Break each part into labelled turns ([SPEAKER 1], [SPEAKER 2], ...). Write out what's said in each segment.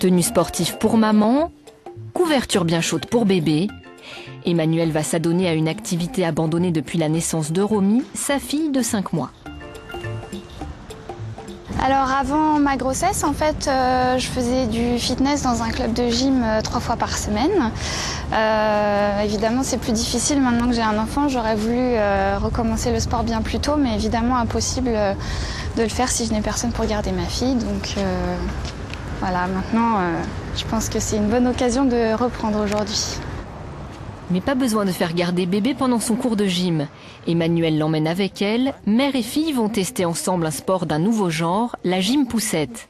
[SPEAKER 1] Tenue sportive pour maman, couverture bien chaude pour bébé. Emmanuelle va s'adonner à une activité abandonnée depuis la naissance de Romy, sa fille de 5 mois.
[SPEAKER 2] Alors avant ma grossesse, en fait, je faisais du fitness dans un club de gym 3 fois par semaine. Évidemment, c'est plus difficile maintenant que j'ai un enfant. J'aurais voulu recommencer le sport bien plus tôt, mais évidemment impossible de le faire si je n'ai personne pour garder ma fille. Donc voilà, maintenant, je pense que c'est une bonne occasion de reprendre aujourd'hui.
[SPEAKER 1] Mais pas besoin de faire garder bébé pendant son cours de gym. Emmanuelle l'emmène avec elle. Mère et fille vont tester ensemble un sport d'un nouveau genre, la gym poussette.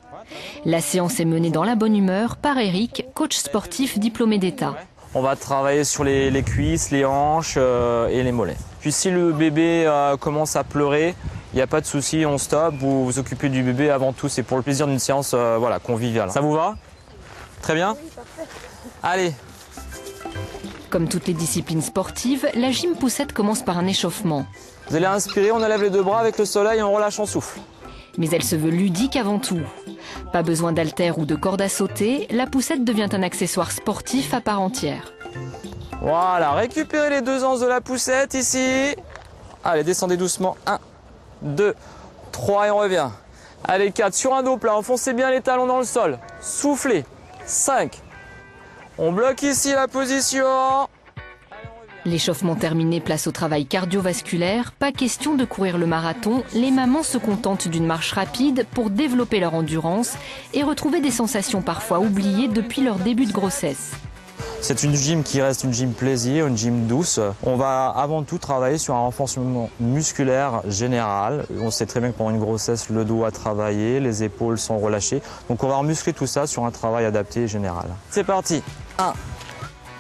[SPEAKER 1] La séance est menée dans la bonne humeur par Eric, coach sportif diplômé d'État.
[SPEAKER 3] On va travailler sur les cuisses, les hanches et les mollets. Puis si le bébé commence à pleurer, il n'y a pas de souci, on stoppe. Vous vous occupez du bébé avant tout, c'est pour le plaisir d'une séance conviviale. Ça vous va? Très bien? Oui, parfait. Allez.
[SPEAKER 1] Comme toutes les disciplines sportives, la gym poussette commence par un échauffement.
[SPEAKER 3] Vous allez inspirer, on enlève les 2 bras avec le soleil et on relâche, on souffle.
[SPEAKER 1] Mais elle se veut ludique avant tout. Pas besoin d'haltères ou de cordes à sauter, la poussette devient un accessoire sportif à part entière.
[SPEAKER 3] Voilà, récupérez les 2 anses de la poussette ici. Allez, descendez doucement. 1, 2, 3 et on revient. Allez, 4, sur un dos plat, enfoncez bien les talons dans le sol. Soufflez. 5. On bloque ici la position.
[SPEAKER 1] L'échauffement terminé, place au travail cardiovasculaire. Pas question de courir le marathon. Les mamans se contentent d'une marche rapide pour développer leur endurance et retrouver des sensations parfois oubliées depuis leur début de grossesse.
[SPEAKER 3] C'est une gym qui reste une gym plaisir, une gym douce. On va avant tout travailler sur un renforcement musculaire général. On sait très bien que pendant une grossesse, le dos a travaillé, les épaules sont relâchées. Donc on va remuscler tout ça sur un travail adapté et général. C'est parti. 1.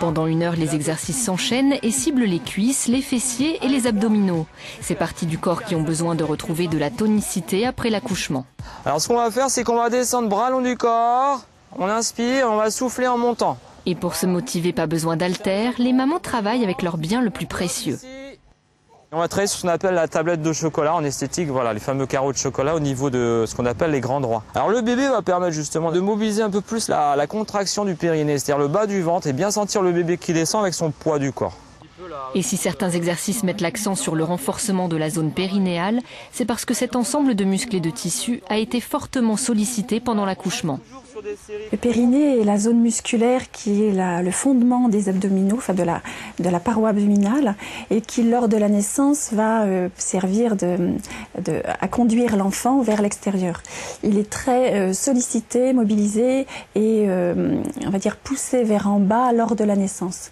[SPEAKER 1] Pendant 1 heure, les exercices s'enchaînent et ciblent les cuisses, les fessiers et les abdominaux. Ces parties du corps qui ont besoin de retrouver de la tonicité après l'accouchement.
[SPEAKER 3] Alors ce qu'on va faire, c'est qu'on va descendre bras long du corps. On inspire, on va souffler en montant.
[SPEAKER 1] Et pour se motiver, pas besoin d'haltères, les mamans travaillent avec leur bien le plus précieux.
[SPEAKER 3] On va travailler sur ce qu'on appelle la tablette de chocolat en esthétique, voilà, les fameux carreaux de chocolat au niveau de ce qu'on appelle les grands droits. Alors le bébé va permettre justement de mobiliser un peu plus la contraction du périnée, c'est-à-dire le bas du ventre et bien sentir le bébé qui descend avec son poids du corps.
[SPEAKER 1] Et si certains exercices mettent l'accent sur le renforcement de la zone périnéale, c'est parce que cet ensemble de muscles et de tissus a été fortement sollicité pendant l'accouchement.
[SPEAKER 4] Le périnée est la zone musculaire qui est le fondement des abdominaux, enfin de la paroi abdominale, et qui lors de la naissance va servir à conduire l'enfant vers l'extérieur. Il est très sollicité, mobilisé et on va dire poussé vers en bas lors de la naissance.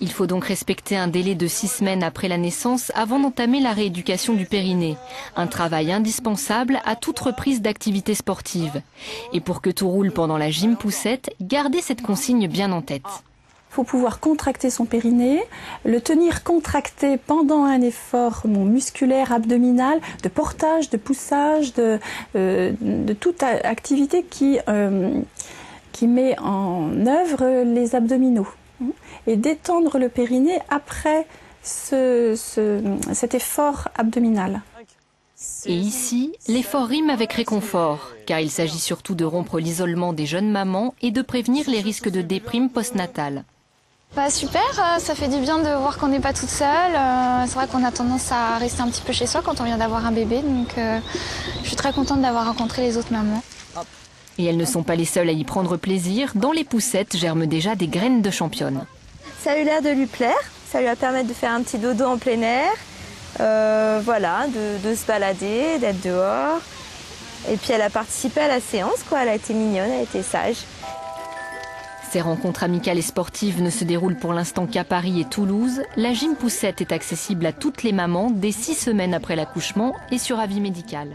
[SPEAKER 1] Il faut donc respecter un délai de 6 semaines après la naissance avant d'entamer la rééducation du périnée. Un travail indispensable à toute reprise d'activité sportive. Et pour que tout roule pendant la gym poussette, gardez cette consigne bien en tête.
[SPEAKER 4] Il faut pouvoir contracter son périnée, le tenir contracté pendant un effort musculaire abdominal, de portage, de poussage, de toute activité qui met en œuvre les abdominaux. Et d'étendre le périnée après cet effort abdominal.
[SPEAKER 1] Et ici, l'effort rime avec réconfort, car il s'agit surtout de rompre l'isolement des jeunes mamans et de prévenir les risques de déprime postnatale.
[SPEAKER 2] Super, ça fait du bien de voir qu'on n'est pas toute seule. C'est vrai qu'on a tendance à rester un petit peu chez soi quand on vient d'avoir un bébé, donc je suis très contente d'avoir rencontré les autres mamans.
[SPEAKER 1] Et elles ne sont pas les seules à y prendre plaisir. Dans les poussettes germent déjà des graines de championne.
[SPEAKER 5] Ça a eu l'air de lui plaire, ça lui va permettre de faire un petit dodo en plein air, voilà, de se balader, d'être dehors. Et puis elle a participé à la séance, quoi. Elle a été mignonne, elle a été sage.
[SPEAKER 1] Ces rencontres amicales et sportives ne se déroulent pour l'instant qu'à Paris et Toulouse. La gym poussette est accessible à toutes les mamans dès 6 semaines après l'accouchement et sur avis médical.